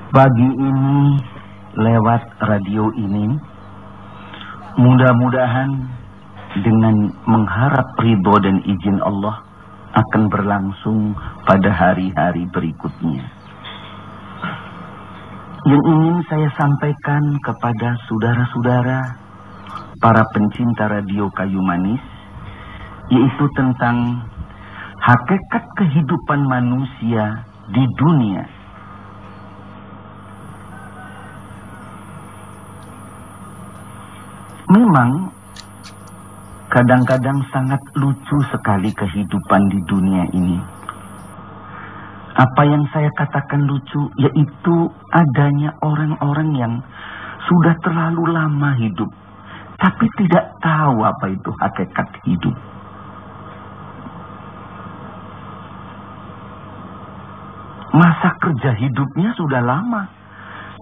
Pagi ini lewat radio ini, mudah-mudahan dengan mengharap ridho dan izin Allah akan berlangsung pada hari-hari berikutnya. Yang ingin saya sampaikan kepada saudara-saudara para pencinta radio Kayu Manis, yaitu tentang hakikat kehidupan manusia di dunia. Memang kadang-kadang sangat lucu sekali kehidupan di dunia ini. Apa yang saya katakan lucu, yaitu adanya orang-orang yang sudah terlalu lama hidup, tapi tidak tahu apa itu hakikat hidup. Masa kerja hidupnya sudah lama,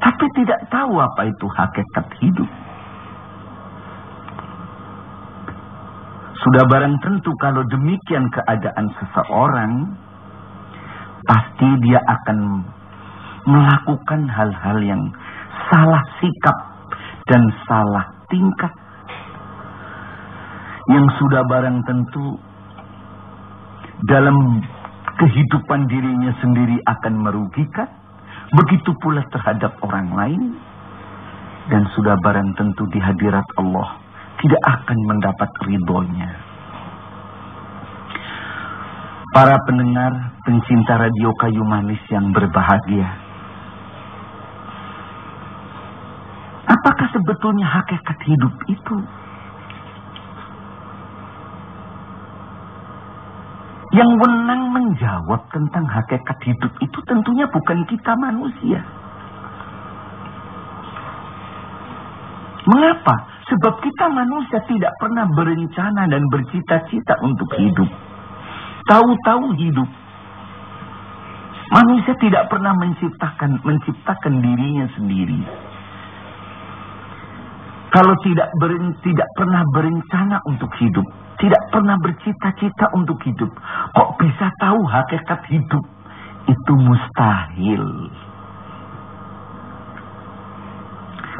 tapi tidak tahu apa itu hakikat hidup. Sudah barang tentu kalau demikian keadaan seseorang, pasti dia akan melakukan hal-hal yang salah sikap dan salah tingkah. Yang sudah barang tentu dalam kehidupan dirinya sendiri akan merugikan, begitu pula terhadap orang lain. Dan sudah barang tentu di hadirat Allah tidak akan mendapat ridhonya. Para pendengar, pencinta radio Kayu Manis yang berbahagia, apakah sebetulnya hakikat hidup itu? Yang wenang menjawab tentang hakikat hidup itu tentunya bukan kita manusia. Mengapa? Sebab kita manusia tidak pernah berencana dan bercita-cita untuk hidup. Tahu-tahu hidup. Manusia tidak pernah menciptakan dirinya sendiri. Kalau tidak pernah berencana untuk hidup, tidak pernah bercita-cita untuk hidup, kok bisa tahu hakikat hidup? Itu mustahil.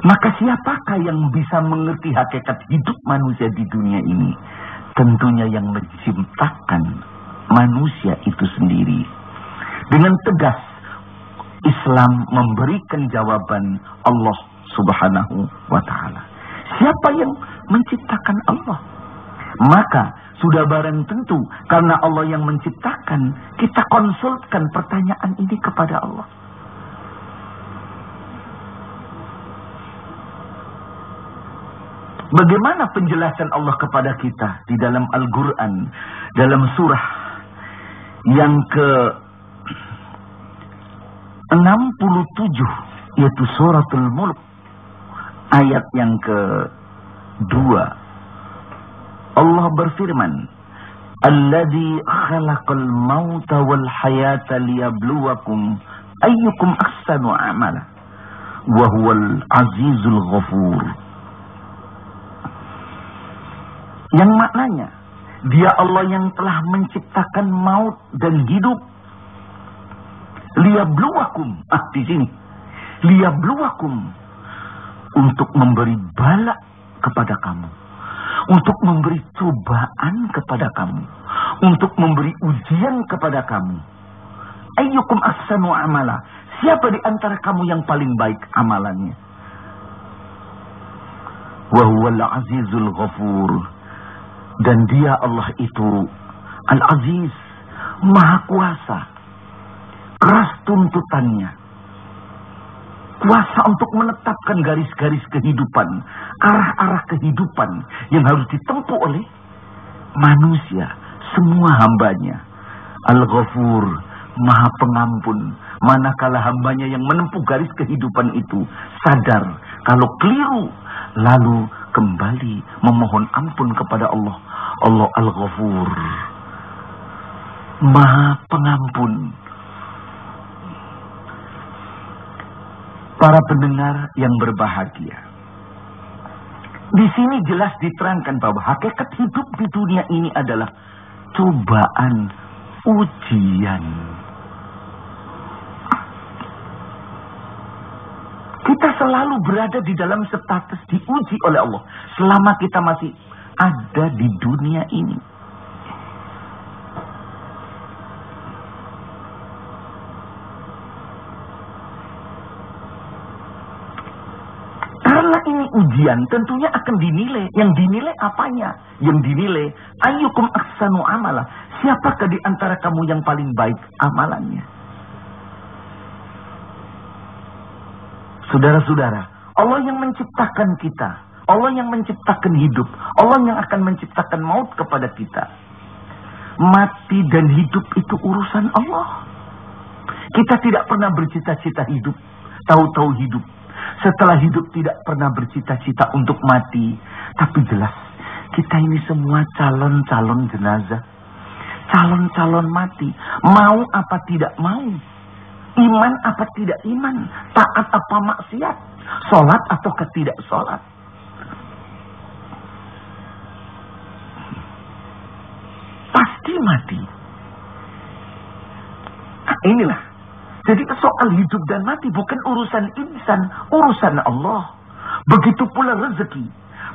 Maka siapakah yang bisa mengerti hakikat hidup manusia di dunia ini? Tentunya yang menciptakan manusia itu sendiri. Dengan tegas, Islam memberikan jawaban Allah Subhanahu wa ta'ala. Siapa yang menciptakan Allah? Maka sudah barang tentu karena Allah yang menciptakan, kita konsultkan pertanyaan ini kepada Allah. Bagaimana penjelasan Allah kepada kita di dalam Al-Quran, dalam surah yang ke-67, yaitu suratul Mulk, ayat yang ke-2. Allah berfirman, Alladzi khalaqal mauta wal hayata liyabluwakum ayyukum ahsanu amala wa huwal azizul ghafur. Yang maknanya, Dia Allah yang telah menciptakan maut dan hidup. Liyabluwakum, di sini. Liyabluwakum, untuk memberi bala kepada kamu. Untuk memberi cobaan kepada kamu. Untuk memberi ujian kepada kamu. Ayyukum ahsanu amala. Siapa di antara kamu yang paling baik amalannya? Wa huwal azizul ghafur. Dan Dia Allah itu Al-Aziz, Maha Kuasa, keras tuntutannya, kuasa untuk menetapkan garis-garis kehidupan, arah-arah kehidupan yang harus ditempuh oleh manusia, semua hambanya. Al-Ghafur, Maha Pengampun, manakala hambanya yang menempuh garis kehidupan itu sadar kalau keliru, lalu kembali memohon ampun kepada Allah. Allah Al-Ghafur, Maha Pengampun. Para pendengar yang berbahagia, di sini jelas diterangkan bahwa hakikat hidup di dunia ini adalah cobaan, ujian. Kita selalu berada di dalam status diuji oleh Allah selama kita masih ada di dunia ini. Karena ini ujian, tentunya akan dinilai. Yang dinilai apanya? Yang dinilai, ayyukum ahsanu amala. Siapakah di antara kamu yang paling baik amalannya? Saudara-saudara, Allah yang menciptakan kita, Allah yang menciptakan hidup, Allah yang akan menciptakan maut kepada kita. Mati dan hidup itu urusan Allah. Kita tidak pernah bercita-cita hidup, tahu-tahu hidup. Setelah hidup tidak pernah bercita-cita untuk mati. Tapi jelas, kita ini semua calon-calon jenazah, calon-calon mati. Mau apa tidak mau, iman apa tidak iman, taat apa maksiat, sholat atau tidak sholat. Pasti mati. Nah, inilah. Jadi soal hidup dan mati bukan urusan insan, urusan Allah. Begitu pula rezeki.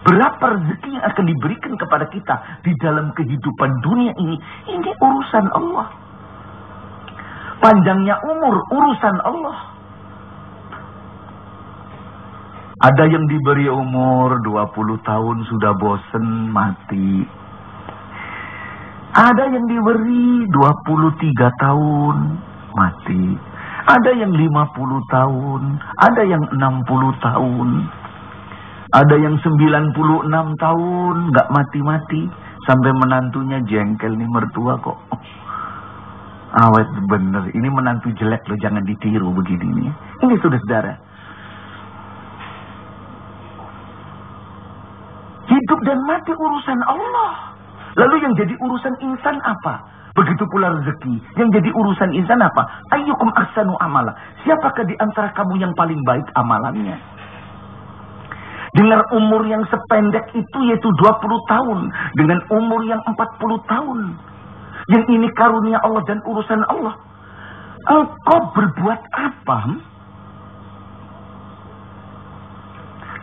Berapa rezeki yang akan diberikan kepada kita di dalam kehidupan dunia ini urusan Allah. Panjangnya umur, urusan Allah. Ada yang diberi umur 20 tahun sudah bosen mati. Ada yang diberi 23 tahun mati. Ada yang 50 tahun, ada yang 60 tahun. Ada yang 96 tahun gak mati-mati. Sampai menantunya jengkel nih, mertua kok awet bener. Ini menantu jelek loh, jangan ditiru begini nih. Ini saudara. Hidup dan mati urusan Allah. Lalu yang jadi urusan insan apa? Begitu pula rezeki. Yang jadi urusan insan apa? Ayyukum ahsanu amala. Siapakah di antara kamu yang paling baik amalannya? Dengan umur yang sependek itu, yaitu 20 tahun. Dengan umur yang 40 tahun. Yang ini karunia Allah dan urusan Allah. Engkau berbuat apa?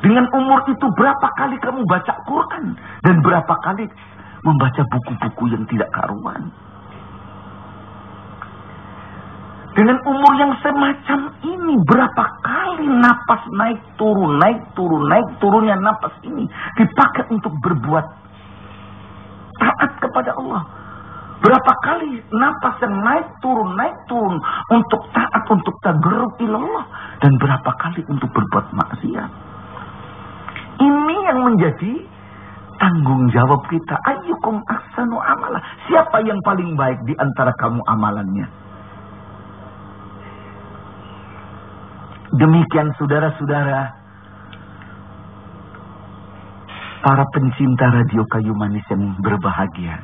Dengan umur itu berapa kali kamu baca Quran? Dan berapa kali membaca buku-buku yang tidak karuan? Dengan umur yang semacam ini, berapa kali napas naik turun, naik turun, naik turunnya napas ini dipakai untuk berbuat taat kepada Allah. Berapa kali napas yang naik turun untuk taat, untuk tagarrub ilallah. Dan berapa kali untuk berbuat maksiat. Ini yang menjadi tanggung jawab kita. Ayyukum ahsanu amala. Siapa yang paling baik di antara kamu amalannya? Demikian saudara-saudara, para pencinta radio kayu manis yang berbahagia.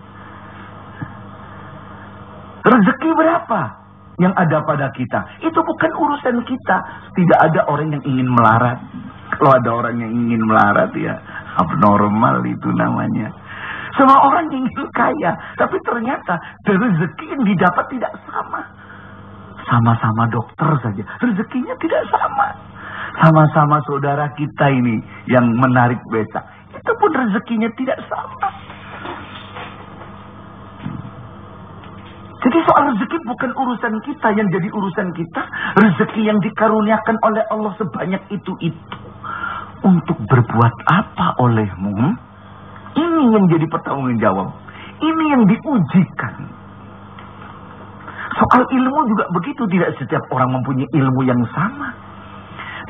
Rezeki berapa yang ada pada kita? Itu bukan urusan kita. Tidak ada orang yang ingin melarat. Kalau ada orang yang ingin melarat, ya abnormal itu namanya. Semua orang ingin kaya, tapi ternyata rezeki yang didapat tidak sama. Sama-sama dokter saja, rezekinya tidak sama. Sama-sama saudara kita ini yang menarik becak, itu pun rezekinya tidak sama. Jadi soal rezeki bukan urusan kita. Yang jadi urusan kita, rezeki yang dikaruniakan oleh Allah sebanyak itu. Untuk berbuat apa olehmu? Ini yang jadi pertanggung jawab. Ini yang diujikan. Soal ilmu juga begitu. Tidak setiap orang mempunyai ilmu yang sama.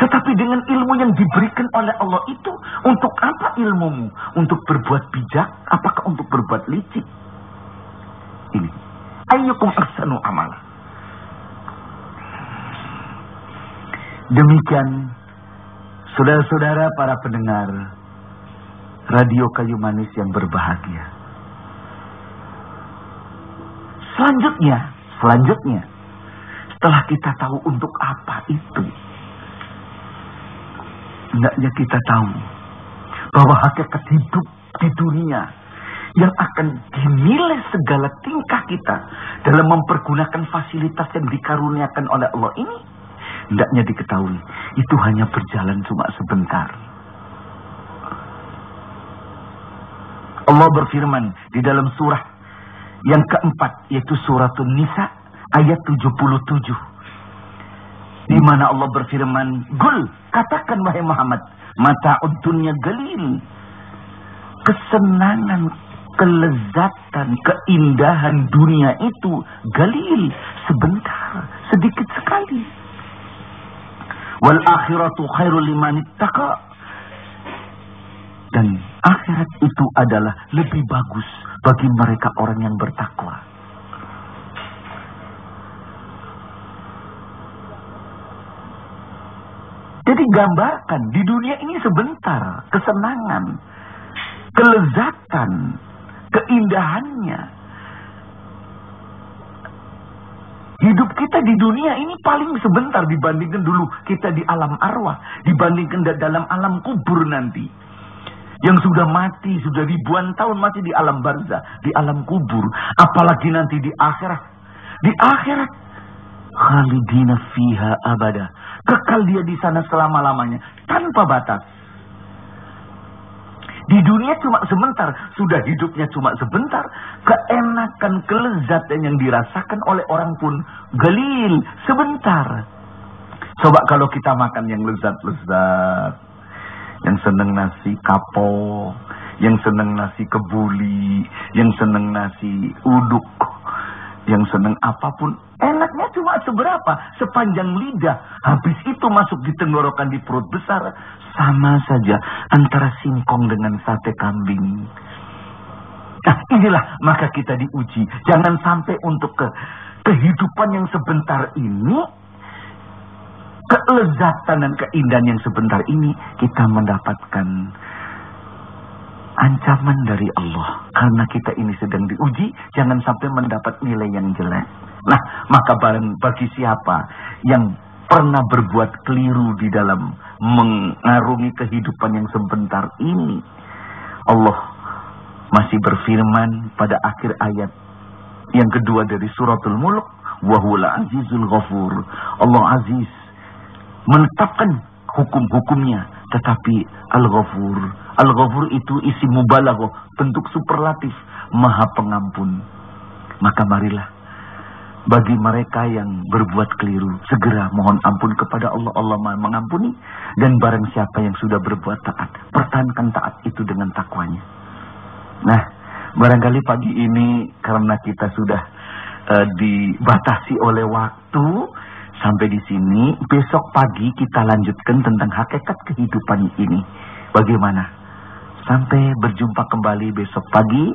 Tetapi dengan ilmu yang diberikan oleh Allah itu, untuk apa ilmumu? Untuk berbuat bijak? Apakah untuk berbuat licik? Ini. Ayyukum ahsanu amala. Demikian, saudara-saudara para pendengar radio kayu manis yang berbahagia. Selanjutnya, setelah kita tahu untuk apa itu, hendaknya kita tahu bahwa hakikat hidup di dunia yang akan dinilai segala tingkah kita dalam mempergunakan fasilitas yang dikaruniakan oleh Allah ini hendaknya diketahui, itu hanya berjalan cuma sebentar. Allah berfirman di dalam surah yang keempat, yaitu suratun Nisa ayat 77. Di mana Allah berfirman, "Qul, katakan wahai Muhammad, mata'ud dunya qalil." Kesenangan, kelezatan, keindahan dunia itu qalil, sebentar, sedikit sekali. Wal akhiratu khairul liman ittaqa. Dan akhirat itu adalah lebih bagus bagi mereka orang yang bertakwa. Jadi gambarkan, di dunia ini sebentar, kesenangan, kelezatan, keindahannya. Hidup kita di dunia ini paling sebentar dibandingkan dulu kita di alam arwah, dibandingkan dalam alam kubur nanti. Yang sudah mati, sudah ribuan tahun masih di alam barzah, di alam kubur. Apalagi nanti di akhirat. Di akhirat, khalidina fiha abada. Kekal dia di sana selama-lamanya, tanpa batas. Di dunia cuma sebentar, sudah hidupnya cuma sebentar. Keenakan, kelezatan yang dirasakan oleh orang pun galil, sebentar. Coba kalau kita makan yang lezat-lezat, yang seneng nasi kapau, yang seneng nasi kebuli, yang seneng nasi uduk, yang seneng apapun, enaknya cuma seberapa? Sepanjang lidah. Habis itu masuk di tenggorokan, di perut besar. Sama saja antara singkong dengan sate kambing. Nah inilah maka kita diuji. Jangan sampai untuk kehidupan yang sebentar ini, kelezatan dan keindahan yang sebentar ini, kita mendapatkan ancaman dari Allah. Karena kita ini sedang diuji, jangan sampai mendapat nilai yang jelek. Nah, maka bagi siapa yang pernah berbuat keliru di dalam mengarungi kehidupan yang sebentar ini, Allah masih berfirman pada akhir ayat yang kedua dari suratul Mulk, wa huwal azizul ghafur. Allah aziz, menetapkan hukum-hukumnya, tetapi Al-Ghafur. Al-Ghafur itu isi mubalaghah, bentuk superlatif, maha pengampun. Maka marilah bagi mereka yang berbuat keliru, segera mohon ampun kepada Allah. Allah maha mengampuni. Dan barang siapa yang sudah berbuat taat, pertahankan taat itu dengan takwanya. Nah, barangkali pagi ini karena kita sudah dibatasi oleh waktu, sampai di sini. Besok pagi kita lanjutkan tentang hakikat kehidupan ini. Bagaimana? Sampai berjumpa kembali besok pagi.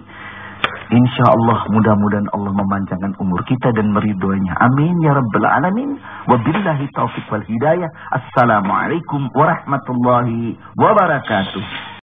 Insya Allah, mudah-mudahan Allah memanjangkan umur kita dan meridhoinya. Amin ya rabbal alamin. Wabillahi taufiq wal hidayah. Assalamualaikum warahmatullahi wabarakatuh.